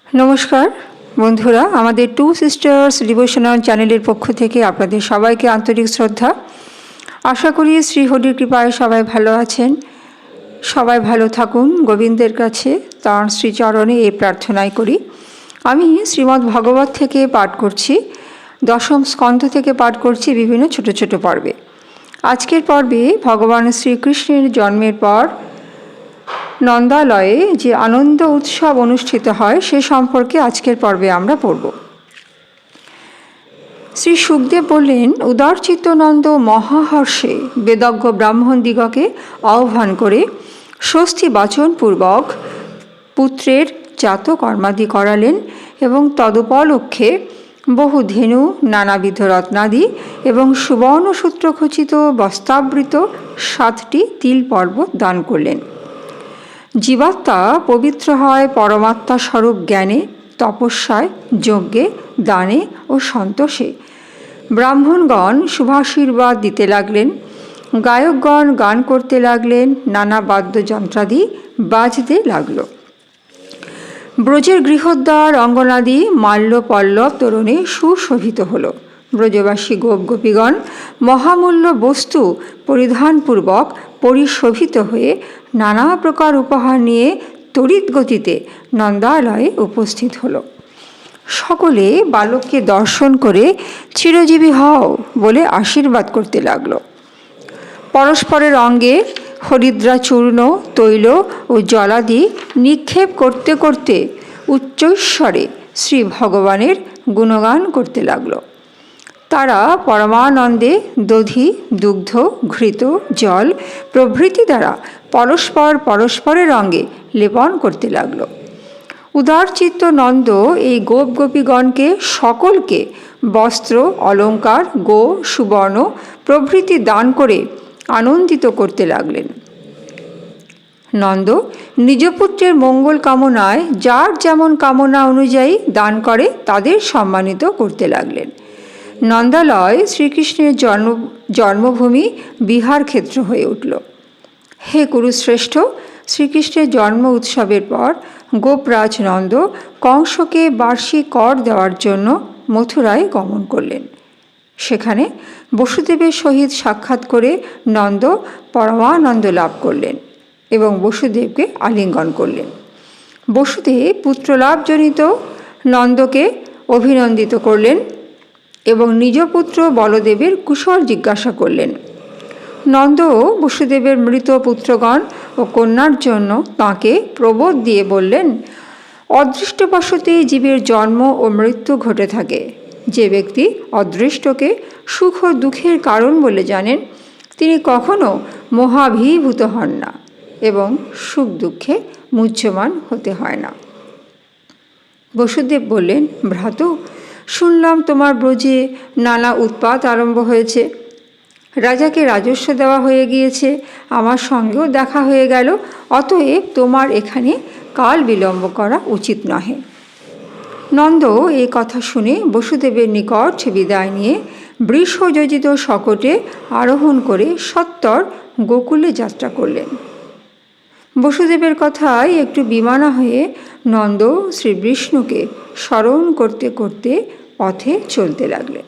নমস্কার বন্ধুরা, আমাদের টু সিস্টার্স ডিভোশনাল চ্যানেলের পক্ষ থেকে আপনাদের সবাইকে আন্তরিক শ্রদ্ধা। আশা করি শ্রীহরির কৃপায় সবাই ভালো আছেন। সবাই ভালো থাকুন, গোবিন্দের কাছে তাঁর শ্রীচরণে এই প্রার্থনাই করি। আমি শ্রীমদ্ ভগবত থেকে পাঠ করছি, দশম স্কন্ধ থেকে পাঠ করছি বিভিন্ন ছোট ছোট পর্বে। আজকের পর্বে ভগবান শ্রীকৃষ্ণের জন্মের পর নন্দালয়ে যে আনন্দ উৎসব অনুষ্ঠিত হয় সে সম্পর্কে আজকের পর্বে আমরা পড়ব। শ্রী শুকদেব বললেন, উদারচিত্তনন্দ মহাহর্ষে বেদজ্ঞ ব্রাহ্মণ দিগকে আহ্বান করে স্বস্তি বাচনপূর্বক পুত্রের জাতকর্মাদি করালেন এবং তদুপলক্ষে বহু ধেনু, নানাবিধ রত্নাদি এবং সুবর্ণসূত্রখচিত বস্ত্রাবৃত 7টি তিল পর্বত দান করলেন। জীবাত্মা পবিত্র হয় পরমাত্মা স্বরূপ জ্ঞানে, তপস্যায়, যজ্ঞে, দানে ও সন্তোষে। ব্রাহ্মণগণ শুভাশীর্বাদ দিতে লাগলেন, গায়কগণ গান করতে লাগলেন, নানা বাদ্যযন্ত্রাদি বাজতে লাগল। ব্রজের গৃহদ্বার অঙ্গনাদি মাল্য পল্লব তোরণে সুশোভিত হল। ব্রজবাসী গোপ গোপীগণ মহামূল্য বস্তু পরিধানপূর্বক পরিশোভিত হয়ে নানা প্রকার উপহার নিয়ে তড়িৎ গতিতে নন্দালয়ে উপস্থিত হল। সকলে বালককে দর্শন করে চিরজীবী হও বলে আশীর্বাদ করতে লাগল। পরস্পরের অঙ্গে হরিদ্রাচূর্ণ, তৈল ও জলাদি নিক্ষেপ করতে করতে উচ্চৈঃস্বরে শ্রী ভগবানের গুণগান করতে লাগল। তারা পরমানন্দে দধি, দুগ্ধ, ঘৃত, জল প্রভৃতি দ্বারা পরস্পরের অঙ্গে লেপন করতে লাগল। উদারচিত্ত নন্দ এই গোপ গোপীগণকে সকলকে বস্ত্র, অলঙ্কার, গো, সুবর্ণ প্রভৃতি দান করে আনন্দিত করতে লাগলেন। নন্দ নিজ পুত্রের মঙ্গল কামনায় যার যেমন কামনা অনুযায়ী দান করে তাদের সম্মানিত করতে লাগলেন। নন্দালয় শ্রীকৃষ্ণের জন্মভূমি বিহার ক্ষেত্র হয়ে উঠল। হে কুরুশ্রেষ্ঠ, শ্রীকৃষ্ণের জন্ম উৎসবের পর গোপরাজ নন্দ কংসকে বার্ষিক কর দেওয়ার জন্য মথুরায় গমন করলেন। সেখানে বসুদেবের সহিত সাক্ষাৎ করে নন্দ পরমানন্দ লাভ করলেন এবং বসুদেবকে আলিঙ্গন করলেন। বসুদেব পুত্রলাভজনিত নন্দকে অভিনন্দিত করলেন এবং নিজ পুত্র বলদেবের কুশল জিজ্ঞাসা করলেন। নন্দ বসুদেবের মৃত পুত্রগণ ও কন্যার জন্য তাঁকে প্রবোধ দিয়ে বললেন, অদৃষ্টবশতে জীবের জন্ম ও মৃত্যু ঘটে থাকে। যে ব্যক্তি অদৃষ্টকে সুখ ও দুঃখের কারণ বলে জানেন তিনি কখনো মোহাভিভূত হন না এবং সুখ দুঃখে মুহ্যমান হতে হয় না। বসুদেব বললেন, ভ্রাতু, শুনলাম তোমার ব্রজে নানা উৎপাত আরম্ভ হয়েছে। রাজাকে রাজস্ব দেওয়া হয়ে গিয়েছে, আমার সঙ্গেও দেখা হয়ে গেল, অতএব তোমার এখানে কাল বিলম্ব করা উচিত নহে। নন্দ এই কথা শুনে বসুদেবের নিকট বিদায় নিয়ে বৃষযোজিত শকটে আরোহণ করে সত্বর গোকুলে যাত্রা করলেন। বসুদেবের কথায় একটু বিমানা হয়ে নন্দ শ্রী বিষ্ণুকে স্মরণ করতে করতে পথে চলতে লাগলেন।